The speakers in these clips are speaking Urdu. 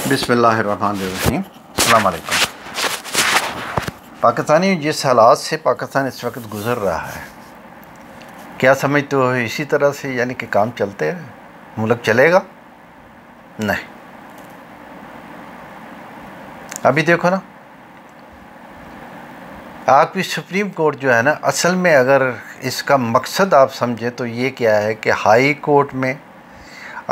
بسم اللہ الرحمن الرحیم۔ السلام علیکم۔ پاکستانی جس حالات سے پاکستان اس وقت گزر رہا ہے، کیا سمجھتے ہو اسی طرح سے یعنی کہ کام چلتے ہیں، ملک چلے گا؟ نہیں۔ ابھی دیکھو نا، آپ کی سپریم کورٹ جو ہے نا، اصل میں اگر اس کا مقصد آپ سمجھیں تو یہ کیا ہے کہ ہائی کورٹ میں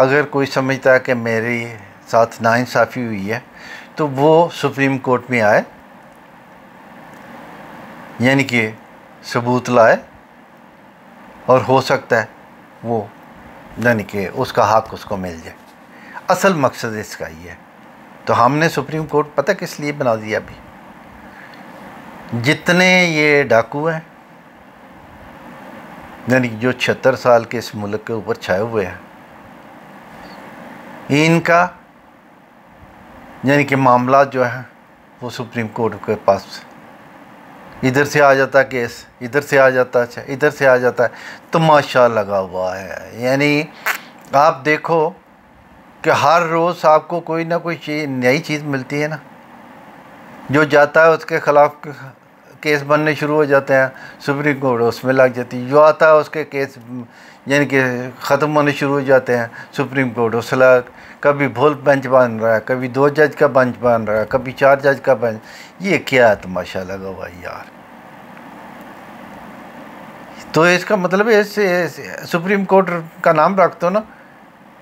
اگر کوئی سمجھتا ہے کہ میری ساتھ ناانصافی ہوئی ہے تو وہ سپریم کورٹ میں آئے، یعنی کہ ثبوت لائے، اور ہو سکتا ہے وہ یعنی کہ اس کا حق اس کو مل جائے۔ اصل مقصد اس کا یہ ہے۔ تو ہم نے سپریم کورٹ پتہ کس لیے بنا دیا؟ ابھی جتنے یہ ڈاکو ہیں، یعنی کہ جو 76 سال کے اس ملک کے اوپر چھائے ہوئے ہیں، ان کا یعنی کہ معاملات جو ہیں وہ سپریم کورٹ کے پاس ادھر سے آ جاتا ہے کیس، ادھر سے آ جاتا ہے، اچھا ادھر سے آ جاتا ہے، تماشا لگا ہوا ہے۔ یعنی آپ دیکھو کہ ہر روز آپ کو کوئی نہ کوئی نئی چیز ملتی ہے نا، جو جاتا ہے اس کے خلاف کیس بننے شروع ہو جاتے ہیں، سپریم کورٹ اس میں لگ جاتی ہے، جو آتا ہے اس کے کیس یعنی کہ ختم ہونے شروع ہو جاتے ہیں، سپریم کورٹ اس لگ کبھی بھول بنچ بن رہا ہے، کبھی 2 جج کا بنچ بن رہا ہے، کبھی 4 جج کا بنچ۔ یہ کیا تماشا لگا ہوا ہے یار؟ تو اس کا مطلب ہے سپریم کورٹ کا نام رکھ دو نا،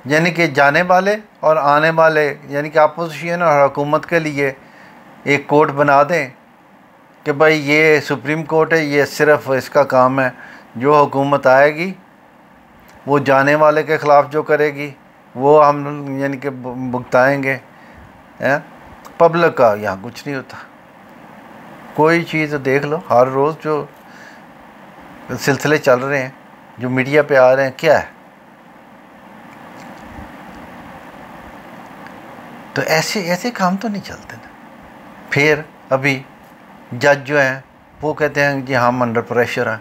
یعنی کہ جانے والے اور آنے والے، یعنی کہ اپوزیشن اور حکومت کے لیے ایک کورٹ بنا دیں کہ بھائی یہ سپریم کورٹ ہے، یہ صرف اس کا کام ہے، جو حکومت آئے گی وہ جانے والے کے خلاف جو کرے گی وہ ہم یعنی کہ بھگتائیں گے۔ پبلک کا یہاں کچھ نہیں ہوتا۔ کوئی چیز دیکھ لو، ہر روز جو سلسلے چل رہے ہیں، جو میڈیا پہ آ رہے ہیں، کیا ہے؟ تو ایسے کام تو نہیں چلتے نا۔ پھر ابھی جج جو ہیں وہ کہتے ہیں کہ ہم انڈر پریشر ہیں،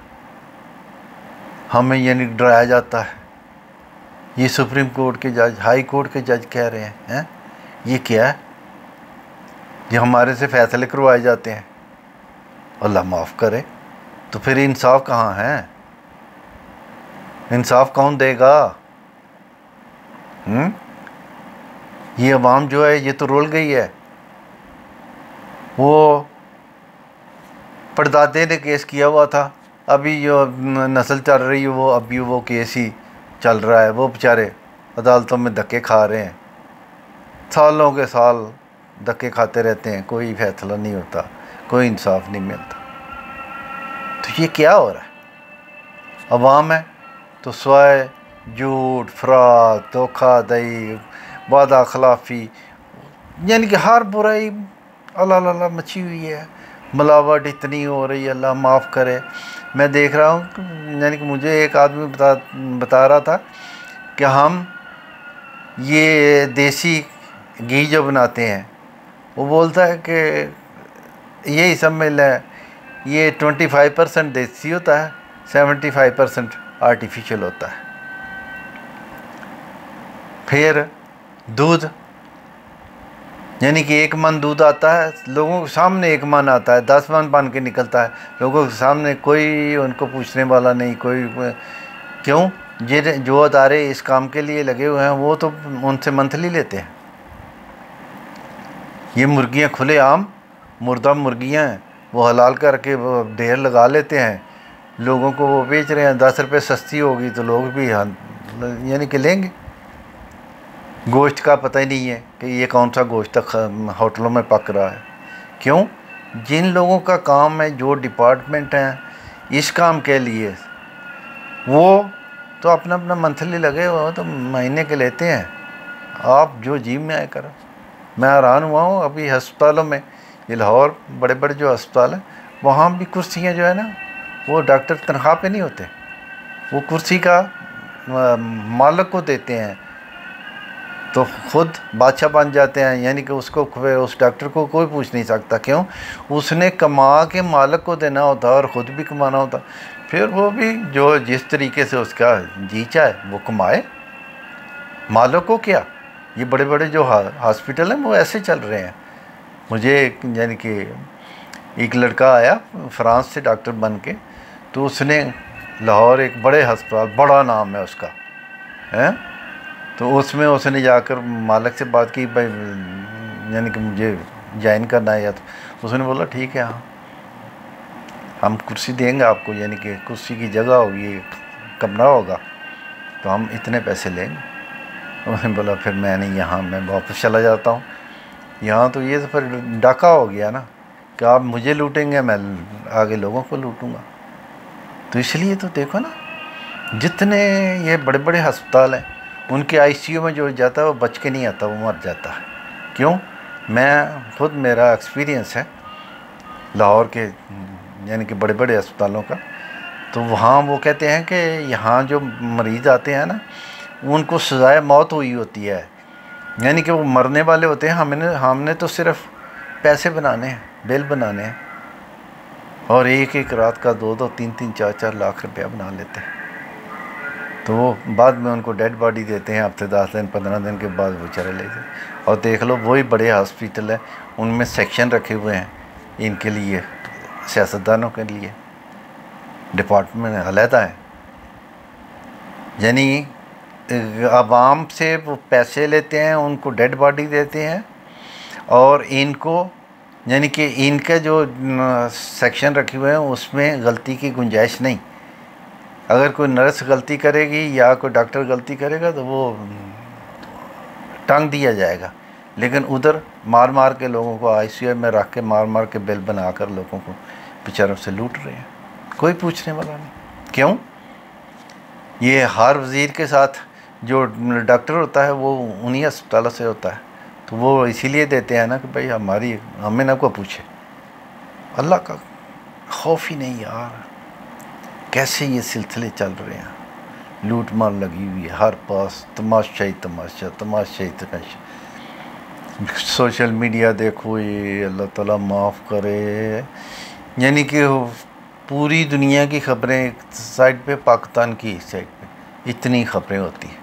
ہمیں یعنی ڈرایا جاتا ہے۔ یہ سپریم کورٹ کے جج، ہائی کورٹ کے جج کہہ رہے ہیں، یہ کیا ہے؟ یہ ہمارے سے فیصلے کروائے جاتے ہیں۔ اللہ معاف کرے، تو پھر انصاف کہاں ہے؟ انصاف کون دے گا؟ یہ عوام جو ہے یہ تو رول گئی ہے۔ وہ پردادے نے کیس کیا ہوا تھا، ابھی جو نسل چل رہی ہے وہ ابھی وہ کیس ہی چل رہا ہے، وہ بیچارے عدالتوں میں دھکے کھا رہے ہیں، سالوں کے سال دھکے کھاتے رہتے ہیں، کوئی فیصلہ نہیں ہوتا، کوئی انصاف نہیں ملتا۔ تو یہ کیا ہو رہا ہے؟ عوام ہے تو سوائے جھوٹ، فراڈ، دھوکہ دہی، وعدہ خلافی، یعنی کہ ہر برائی اللہ اللہ مچی ہوئی ہے، ملاوٹ اتنی ہو رہی ہے، اللہ معاف کرے۔ میں دیکھ رہا ہوں، یعنی کہ مجھے ایک آدمی بتا رہا تھا کہ ہم یہ دیسی گھی جو بناتے ہیں، وہ بولتا ہے کہ یہی سمجھ لیں یہ 25% دیسی ہوتا ہے، 75% آرٹیفیشل ہوتا ہے۔ پھر دودھ، یعنی کہ 1 من دودھ آتا ہے، لوگوں کے سامنے 1 من آتا ہے، 10 من بن کے نکلتا ہے، لوگوں کے سامنے کوئی ان کو پوچھنے والا نہیں، کوئی کیوں؟ جو ادارے اس کام کے لیے لگے ہوئے ہیں وہ تو ان سے منتھلی لیتے ہیں۔ یہ مرغیاں کھلے عام مردہ مرغیاں ہیں، وہ حلال کر کے وہ ڈھیر لگا لیتے ہیں، لوگوں کو وہ بیچ رہے ہیں، 10 روپے سستی ہوگی تو لوگ بھی یعنی کہ لیں گے۔ گوشت کا پتہ ہی نہیں ہے کہ یہ کون سا گوشت ہوٹلوں میں پک رہا ہے۔ کیوں؟ جن لوگوں کا کام ہے، جو ڈپارٹمنٹ ہیں اس کام کے لیے، وہ تو اپنا منتھلی لگے ہوئے ہو تو مہینے کے لیتے ہیں۔ آپ جو جیم میں آئے کرو۔ میں حیران ہوا ہوں، ابھی ہسپتالوں میں، یہ لاہور بڑے بڑے جو ہسپتال ہیں وہاں بھی کرسیاں جو ہے نا، وہ ڈاکٹر تنخواہ پہ نہیں ہوتے، وہ کرسی کا مالک کو دیتے ہیں، تو خود بادشاہ بن جاتے ہیں، یعنی کہ اس ڈاکٹر کو کوئی پوچھ نہیں سکتا۔ کیوں؟ اس نے کما کے مالک کو دینا ہوتا اور خود بھی کمانا ہوتا، پھر وہ بھی جو جس طریقے سے اس کا جی چاہے وہ کمائے، مالک کو کیا؟ یہ بڑے بڑے جو ہاسپٹل ہیں وہ ایسے چل رہے ہیں. مجھے یعنی کہ ایک لڑکا آیا فرانس سے ڈاکٹر بن کے, تو اس نے لاہور ایک بڑے ہسپتال, بڑا نام ہے اس کا, تو اس میں اس نے جا کر مالک سے بات کی, بھائی یعنی کہ مجھے جوائن کرنا ہے. یا تو اس نے بولا ٹھیک ہے, ہاں ہم کرسی دیں گے آپ کو, یعنی کہ کرسی کی جگہ ہوگی, کمرہ ہوگا, تو ہم اتنے پیسے لیں گے. انہوں نے بولا پھر میں نہیں, یہاں میں واپس چلا جاتا ہوں. یہاں تو یہ تو پھر ڈاکہ ہو گیا نا, کہ آپ مجھے لوٹیں گے, میں آگے لوگوں کو لوٹوں گا. تو اس لیے تو دیکھو نا, جتنے یہ بڑے بڑے ہسپتال ہیں ان کے آئی سی یو میں جو جاتا ہے وہ بچ کے نہیں آتا, وہ مر جاتا ہے. کیوں؟ میں خود, میرا ایکسپیرینس ہے لاہور کے یعنی کہ بڑے بڑے اسپتالوں کا. تو وہاں وہ کہتے ہیں کہ یہاں جو مریض آتے ہیں نا, ان کو سزائے موت ہوئی ہوتی ہے, یعنی کہ وہ مرنے والے ہوتے ہیں. ہم نے تو صرف پیسے بنانے ہیں, بل بنانے ہیں, اور ایک ایک رات کا 2-2 3-3 4-4 لاکھ روپیہ بنا لیتے ہیں. تو وہ بعد میں ان کو ڈیڈ باڈی دیتے ہیں, ہفتے 10 دن 15 دن کے بعد وہ چلے لے جائیں. اور دیکھ لو وہی بڑے ہاسپٹل ہیں, ان میں سیکشن رکھے ہوئے ہیں ان کے لیے, سیاستدانوں کے لیے ڈپارٹمنٹ علیحدہ ہے. یعنی عوام سے وہ پیسے لیتے ہیں, ان کو ڈیڈ باڈی دیتے ہیں, اور ان کو یعنی کہ ان کے جو سیکشن رکھے ہوئے ہیں اس میں غلطی کی گنجائش نہیں. اگر کوئی نرس غلطی کرے گی یا کوئی ڈاکٹر غلطی کرے گا تو وہ ٹانگ دیا جائے گا. لیکن ادھر مار مار کے لوگوں کو آئی سی یو میں رکھ کے مار مار کے بل بنا کر لوگوں کو بیچاروں سے لوٹ رہے ہیں, کوئی پوچھنے والا نہیں. کیوں؟ یہ ہر وزیر کے ساتھ جو ڈاکٹر ہوتا ہے وہ انہی اسپتالوں سے ہوتا ہے, تو وہ اسی لیے دیتے ہیں نا کہ بھائی ہمیں نہ کوئی پوچھے. اللہ کا خوف ہی نہیں یار, کیسے یہ سلسلے چل رہے ہیں, لوٹ مار لگی ہوئی ہے ہر پاس, تماشا ہی تماشا, تماشا ہی تماشا. سوشل میڈیا دیکھو, یہ اللہ تعالیٰ معاف کرے, یعنی کہ پوری دنیا کی خبریں ایک سائڈ پہ, پاکستان کی ایک سائڈ پہ اتنی خبریں ہوتی ہیں.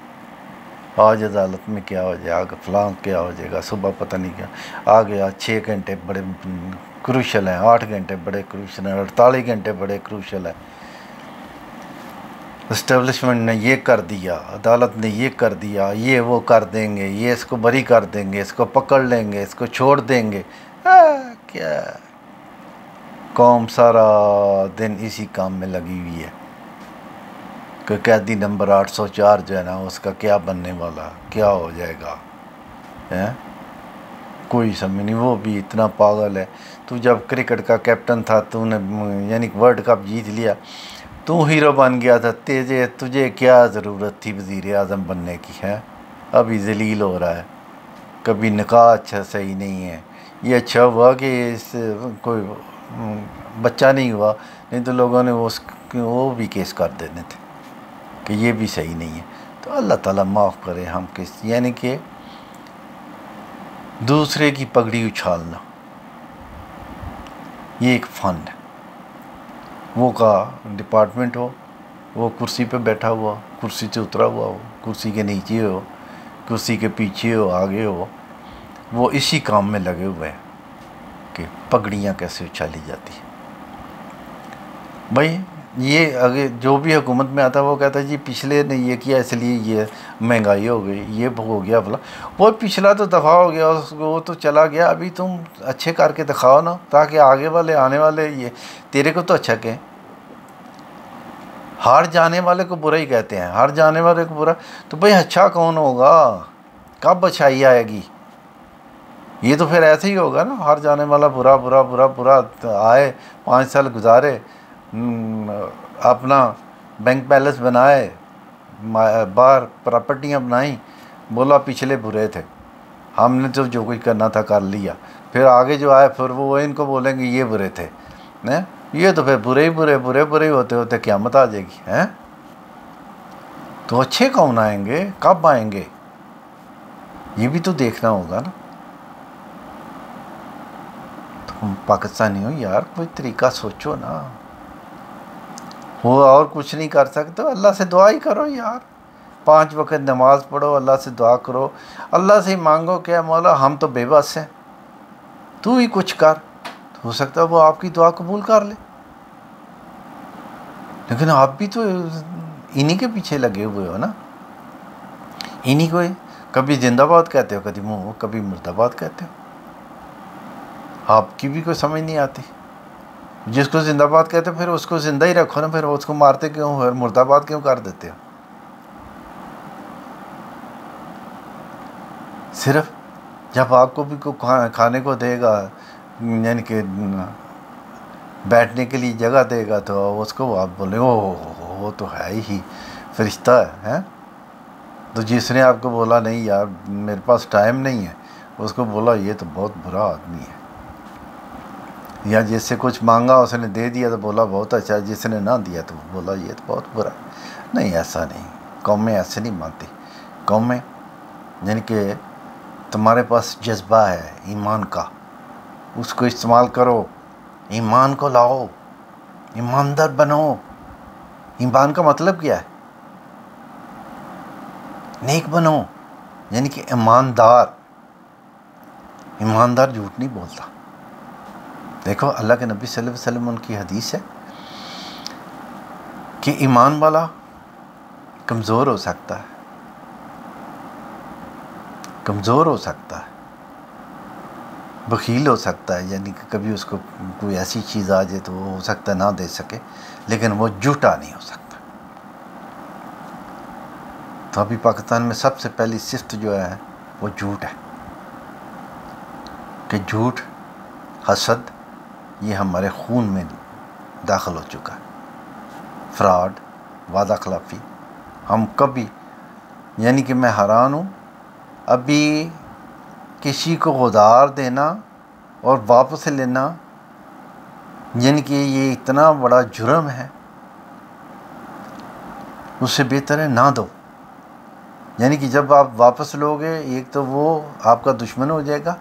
آج عدالت میں کیا ہو جائے گا, فلاں کیا ہو جائے گا, صبح پتہ نہیں کیا آ گیا. 6 گھنٹے بڑے کروشل ہیں, 8 گھنٹے بڑے کروشل ہیں, 48 گھنٹے بڑے کروشل ہیں. اسٹیبلشمنٹ نے یہ کر دیا, عدالت نے یہ کر دیا, یہ وہ کر دیں گے, یہ اس کو بری کر دیں گے, اس کو پکڑ لیں گے, اس کو چھوڑ دیں گے. کیا قوم سارا دن اسی کام میں لگی ہوئی ہے کہ قیدی نمبر 804 جو ہے نا, اس کا کیا بننے والا, کیا ہو جائے گا, کوئی سمجھ نہیں. وہ بھی اتنا پاگل ہے. تو جب کرکٹ کا کیپٹن تھا, تو نے یعنی ورلڈ کپ جیت لیا, تو ہیرو بن گیا تھا, تجھے کیا ضرورت تھی وزیر اعظم بننے کی ہے؟ ابھی ذلیل ہو رہا ہے. کبھی نکاح اچھا صحیح نہیں ہے. یہ اچھا ہوا کہ اس کوئی بچہ نہیں ہوا, نہیں تو لوگوں نے وہ بھی کیس کر دینے تھے کہ یہ بھی صحیح نہیں ہے. تو اللہ تعالیٰ معاف کرے. ہم یعنی کہ دوسرے کی پگڑی اچھالنا یہ ایک فن ہے. وہ کا ڈپارٹمنٹ ہو, وہ کرسی پہ بیٹھا ہوا, کرسی سے اترا ہوا ہو, کرسی کے نیچے ہو, کرسی کے پیچھے ہو, آگے ہو, وہ اسی کام میں لگے ہوئے ہیں کہ پگڑیاں کیسے اچھالی جاتی ہیں. بھائی یہ اگر جو بھی حکومت میں آتا ہے وہ کہتا ہے جی پچھلے نے یہ کیا اس لیے یہ مہنگائی ہو گئی, یہ ہو گیا بلا. وہ پچھلا تو دفعہ ہو گیا, وہ تو چلا گیا. ابھی تم اچھے کر کے دکھاؤ نا, تاکہ آگے والے آنے والے یہ تیرے کو تو اچھا کہیں. ہار جانے والے کو برا ہی کہتے ہیں, ہار جانے والے کو برا. تو بھائی اچھا کون ہوگا, کب اچھائی آئے گی؟ یہ تو پھر ایسے ہی ہوگا نا, ہار جانے والا برا برا برا برا آئے, 5 سال گزارے, اپنا بینک بیلنس بنائے, باہر پراپرٹیاں بنائیں, بولا پچھلے برے تھے, ہم نے تو جو کچھ کرنا تھا کر لیا. پھر آگے جو آئے پھر وہ ان کو بولیں گے یہ برے تھے. یہ تو پھر برے ہی برے برے برے ہوتے ہوتے قیامت آ جائے گی. تو اچھے کون آئیں گے, کب آئیں گے, یہ بھی تو دیکھنا ہوگا نا. تم پاکستانی ہو یار, کوئی طریقہ سوچو نا. وہ اور کچھ نہیں کر سکتے, اللہ سے دعا ہی کرو یار. 5 وقت نماز پڑھو، اللہ سے دعا کرو، اللہ سے ہی مانگو کہ مولا ہم تو بے بس ہیں، تو ہی کچھ کر، ہو سکتا ہے وہ آپ کی دعا قبول کر لے۔ لیکن آپ بھی تو انہی کے پیچھے لگے ہوئے ہو نا، انہی کو کبھی زندہ باد کہتے ہو، کبھی مردہ باد کہتے ہو، آپ کی بھی کوئی سمجھ نہیں آتی۔ جس کو زندہ باد کہتے ہو پھر اس کو زندہ ہی رکھو نا، پھر اس کو مارتے کیوں ہو، مردہ باد کیوں کر دیتے ہو؟ صرف جب آپ کو بھی کوئی کھانے کو دے گا، یعنی کہ بیٹھنے کے لیے جگہ دے گا، تو اس کو آپ بولیں وہ تو ہے ہی فرشتہ ہے۔ تو جس نے آپ کو بولا نہیں یار میرے پاس ٹائم نہیں ہے، اس کو بولا یہ تو بہت برا آدمی ہے۔ یا جس سے کچھ مانگا اس نے دے دیا تو بولا بہت اچھا، جس نے نہ دیا تو بولا یہ تو بہت برا۔ نہیں، ایسا نہیں، قومیں ایسے نہیں مانتی۔ قومیں یعنی کہ تمہارے پاس جذبہ ہے ایمان کا، اس کو استعمال کرو، ایمان کو لاؤ، ایماندار بنو۔ ایمان کا مطلب کیا ہے؟ نیک بنو، یعنی کہ ایماندار جھوٹ نہیں بولتا۔ دیکھو اللہ کے نبی صلی اللہ علیہ وسلم ان کی حدیث ہے کہ ایمان والا کمزور ہو سکتا ہے، بخیل ہو سکتا ہے، یعنی کہ کبھی اس کو کوئی ایسی چیز آ جائے تو وہ ہو سکتا ہے نہ دے سکے، لیکن وہ جھوٹا نہیں ہو سکتا۔ تو ابھی پاکستان میں سب سے پہلی صفت جو ہے وہ جھوٹ ہے، کہ جھوٹ، حسد، یہ ہمارے خون میں داخل ہو چکا ہے۔ فراڈ، وعدہ خلافی، ہم کبھی، یعنی کہ میں حیران ہوں، ابھی کسی کو غدار دینا اور واپس لینا، یعنی کہ یہ اتنا بڑا جرم ہے، اس سے بہتر ہے نہ دو۔ یعنی کہ جب آپ واپس لوگے، ایک تو وہ آپ کا دشمن ہو جائے گا،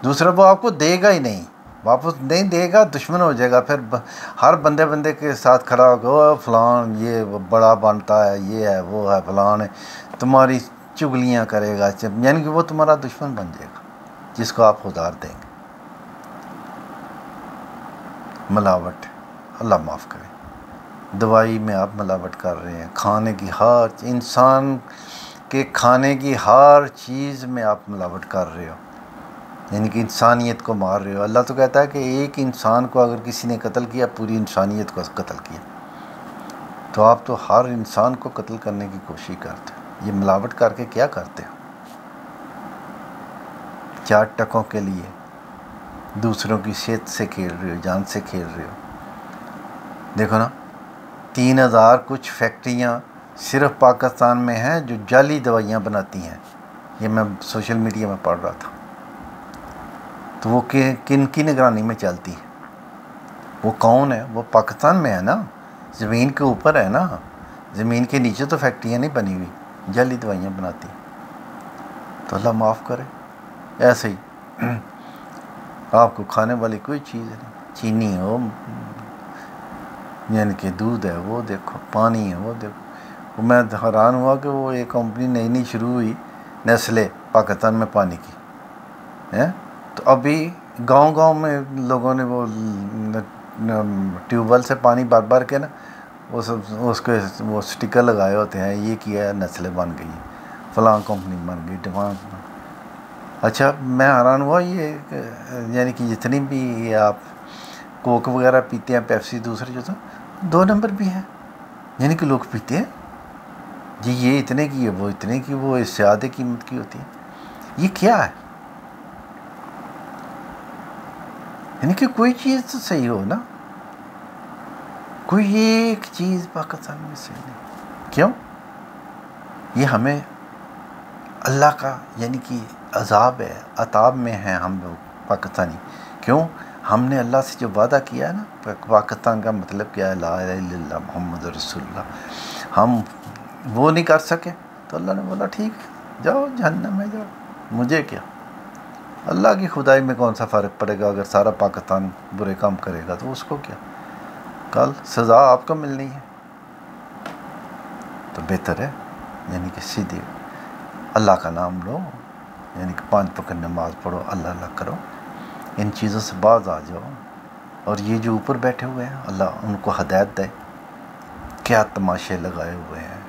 دوسرا وہ آپ کو دے گا ہی نہیں، واپس نہیں دے گا، دشمن ہو جائے گا، پھر ہر بندے کے ساتھ کھڑا ہوگا، فلان یہ بڑا بنتا ہے، یہ ہے، وہ ہے، فلان ہے، تمہاری چگلیاں کرے گا، یعنی کہ وہ تمہارا دشمن بن جائے گا جس کو آپ ادھار دیں گے۔ ملاوٹ، اللہ معاف کرے، دوائی میں آپ ملاوٹ کر رہے ہیں، کھانے کی انسان کے کھانے کی ہر چیز میں آپ ملاوٹ کر رہے ہو، یعنی کہ انسانیت کو مار رہے ہو۔ اللہ تو کہتا ہے کہ ایک انسان کو اگر کسی نے قتل کیا، پوری انسانیت کو قتل کیا، تو آپ تو ہر انسان کو قتل کرنے کی کوشش کرتے ہو۔ یہ ملاوٹ کر کے کیا کرتے ہو؟ 4 ٹکوں کے لیے دوسروں کی صحت سے کھیل رہے ہو، جان سے کھیل رہے ہو۔ دیکھو نا، 3000 کچھ فیکٹریاں صرف پاکستان میں ہیں جو جعلی دوائیاں بناتی ہیں، یہ میں سوشل میڈیا میں پڑھ رہا تھا۔ تو وہ کن کی نگرانی میں چلتی ہے؟ وہ کون ہے؟ وہ پاکستان میں ہے نا، زمین کے اوپر ہے نا، زمین کے نیچے تو فیکٹریاں نہیں بنی ہوئی، جعلی دوائیاں بناتی ہیں۔ تو اللہ معاف کرے۔ ایسے ہی آپ کو کھانے والی کوئی چیز نہیں، چینی ہو، یعنی کہ دودھ ہے وہ دیکھو، پانی ہے وہ دیکھو۔ میں حیران ہوا کہ وہ ایک کمپنی نئی شروع ہوئی، نیسلے، پاکستان میں پانی کی ہے، تو ابھی گاؤں میں لوگوں نے وہ ٹیوب ویل سے پانی بھر کے نا اس کے وہ سٹیکر لگائے ہوتے ہیں، یہ کیا ہے، نیسلے بن گئی، فلاں کمپنی بن گئی، ڈیمانڈ۔ اچھا، میں حیران ہوا، یہ یعنی کہ جتنی بھی یہ آپ کوک وغیرہ پیتے ہیں، پیپسی، دوسرے جو 2 نمبر بھی ہیں، یعنی کہ لوگ پیتے ہیں جی، یہ اتنے کی ہے، وہ اتنے کی، وہ اس سے آدھے قیمت کی ہوتی ہے۔ یہ کیا ہے؟ یعنی کہ کوئی چیز تو صحیح ہو نا، کوئی ایک چیز پاکستان میں صحیح نہیں۔ کیوں؟ یہ ہمیں اللہ کا یعنی کہ عذاب ہے، عطاب میں ہیں ہم لوگ پاکستانی۔ کیوں؟ ہم نے اللہ سے جو وعدہ کیا ہے نا، پاکستان کا مطلب کیا ہے، لا الہ الا اللہ محمد رسول اللہ، ہم وہ نہیں کر سکے، تو اللہ نے بولا ٹھیک ہے، جاؤ جہنم میں جاؤ، مجھے کیا۔ اللہ کی خدائی میں کون سا فرق پڑے گا؟ اگر سارا پاکستان برے کام کرے گا تو اس کو کیا، کل سزا آپ کو ملنی ہے۔ تو بہتر ہے یعنی کہ سیدھی اللہ کا نام لو، یعنی کہ 5 وقت نماز پڑھو، اللہ اللہ کرو، ان چیزوں سے باز آ جاؤ. اور یہ جو اوپر بیٹھے ہوئے ہیں اللہ ان کو ہدایت دے. کیا تماشے لگائے ہوئے ہیں.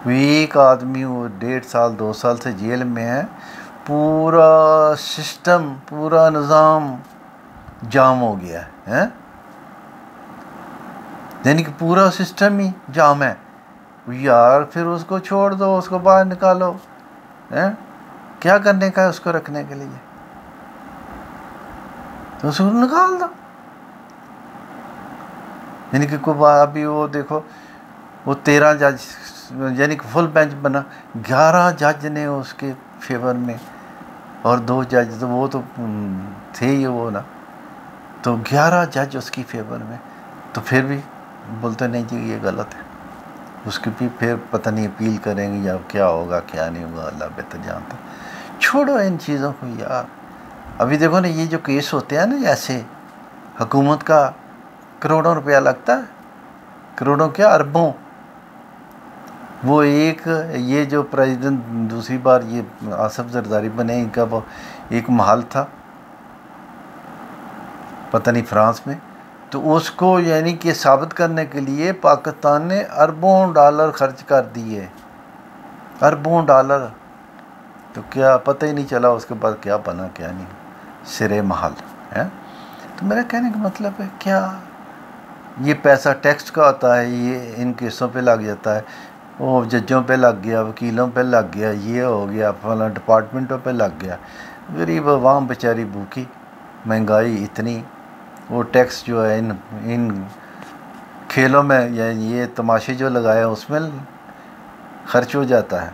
ایک آدمی وہ 1.5 سال 2 سال سے جیل میں ہے، پورا سسٹم پورا نظام جام ہو گیا ہے، یعنی کہ پورا سسٹم ہی جام ہے. یار پھر اس کو چھوڑ دو، اس کو باہر نکالو. کیا کرنے کا ہے اس کو رکھنے کے لیے؟ تو اس کو نکال دو. یعنی کہ ابھی وہ دیکھو وہ 13 جج یعنی کہ فل بینچ بنا، 11 جج نے اس کے فیور میں، اور 2 جج تو وہ تو تھے ہی وہ نا، تو 11 جج اس کی فیور میں. تو پھر بھی بولتے نہیں جی یہ غلط ہے. اس کی بھی پھر پتہ نہیں اپیل کریں گے یا کیا ہوگا کیا نہیں ہوگا، اللہ بہتر جانتا. چھوڑو ان چیزوں کو یار. ابھی دیکھو نا یہ جو کیس ہوتے ہیں نا، ایسے حکومت کا کروڑوں روپیہ لگتا ہے، کروڑوں کیا اربوں. وہ یہ جو پریزیڈنٹ دوسری بار یہ آصف زرداری بنے، ان کا وہ ایک محل تھا پتہ نہیں فرانس میں، تو اس کو یعنی کہ ثابت کرنے کے لیے پاکستان نے اربوں ڈالر خرچ کر دیے، اربوں ڈالر. تو کیا پتہ ہی نہیں چلا اس کے بعد کیا بنا کیا نہیں، سرے محل ہے. تو میرا کہنے کا مطلب ہے کیا یہ پیسہ ٹیکس کا آتا ہے، یہ ان کیسوں پہ لگ جاتا ہے، وہ ججوں پہ لگ گیا، وکیلوں پہ لگ گیا، یہ ہو گیا، فلاں ڈپارٹمنٹوں پہ لگ گیا. غریب عوام بیچاری بھوکی، مہنگائی اتنی، وہ ٹیکس جو ہے ان کھیلوں میں یہ تماشے جو لگایا اس میں خرچ ہو جاتا ہے.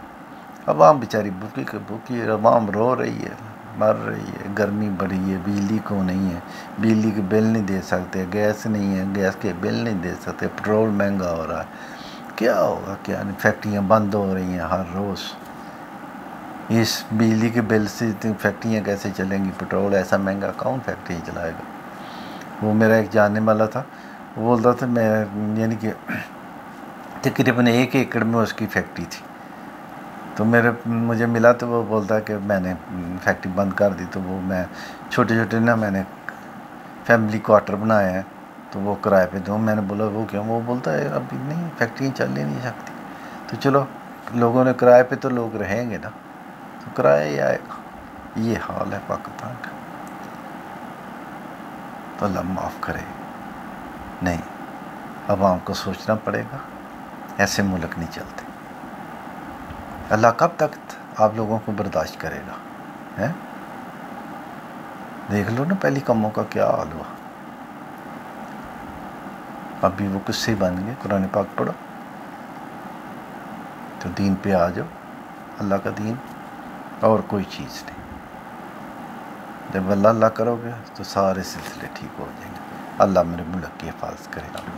عوام بیچاری بھوکی کے بھوکی، عوام رو رہی ہے، مر رہی ہے. گرمی بڑھی ہے، بجلی کو نہیں ہے، بجلی کے بل نہیں دے سکتے، گیس نہیں ہے، گیس کے بل نہیں دے سکتے، پٹرول مہنگا ہو رہا ہے. کیا ہوگا کیا نہیں. فیکٹریاں بند ہو رہی ہیں ہر روز. اس بجلی کے بل سے فیکٹریاں کیسے چلیں گی؟ پٹرول ایسا مہنگا کون فیکٹری چلائے گا؟ وہ میرا ایک جاننے والا تھا، وہ بولتا تھا میں یعنی کہ تقریباً 1 ایکڑ میں اس کی فیکٹری تھی. تو مجھے ملا تو وہ بولتا کہ میں نے فیکٹری بند کر دی. تو وہ میں چھوٹے نا میں نے فیملی کوارٹر بنایا ہے تو وہ کرائے پہ دوں. میں نے بولا وہ کیوں؟ وہ بولتا ہے ابھی نہیں، فیکٹری چل ہی نہیں سکتی. تو چلو لوگوں نے کرائے پہ تو لوگ رہیں گے نا، تو کرایہ ہی آئے گا. یہ حال ہے پاکستان کا. تو اللہ معاف کرے. نہیں، عوام کو سوچنا پڑے گا، ایسے ملک نہیں چلتے. اللہ کب تک آپ لوگوں کو برداشت کرے گا؟ دیکھ لو نا پہلی قوموں کا کیا حال ہوا. ابھی وہ کس سے بن گئے؟ قرآن پاک پڑھو تو دین پہ آ جاؤ، اللہ کا دین اور کوئی چیز نہیں. جب اللہ اللہ کرو گے تو سارے سلسلے ٹھیک ہو جائیں گے. اللہ میرے ملک کی حفاظت کرے گا.